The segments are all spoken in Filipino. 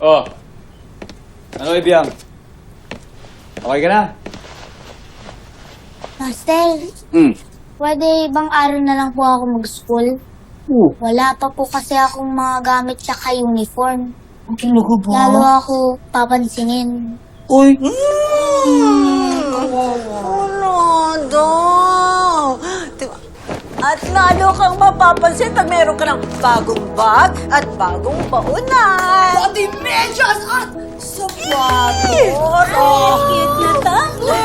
Oh. Ano, Ibiang? Okay ka na? Master, pwede ibang araw na lang po ako mag-school? Wala pa po kasi akong mga gamit tsaka uniform. Ang talaga ba? Lalo ako papansinin. Uy! Ano daw? Diba? At lalo kang mapapansin pag meron ka ng bagong bag at bagong baunan. Pati medyas at sapatos! Cute na tayo!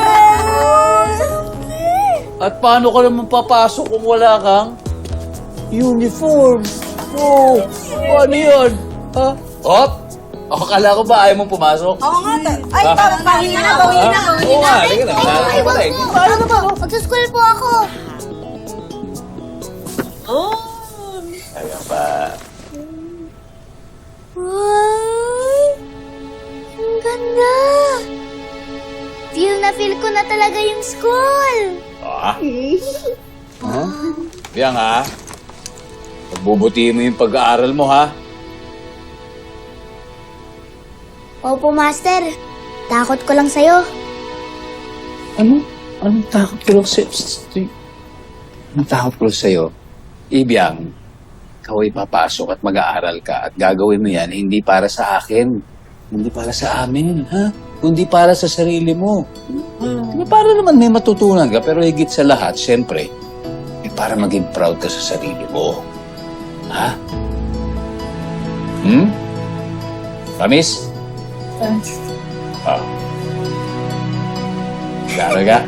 At paano ka naman papasok kung wala kang uniform? Oh, paano yun? Ha? Hop! O, kala ko ba ayaw mong pumasok? Oo nga, ay, bawiin na. Oo nga, halika na. Kala ko pala eh. Paano na ba? Mag-school po ako. Kaya ba? Ay, ang ganda. Feel na feel ko na talaga yung school. Ah? Ha? Ibiang ha? Pagbubutihin mo yung pag-aaral mo ha? Opo, Master. Takot ko lang sa'yo. Ano? Anong takot ko lang sa'yo? Anong takot ko lang sa'yo? Ibiang, ikaw ay papasok at mag-aaral ka at gagawin mo yan hindi para sa akin, hindi para sa amin, ha? Kundi para sa sarili mo. Para naman may matutunan ka, pero higit sa lahat, siyempre, para maging proud ka sa sarili mo. Ha? Promise? Ah. Talaga?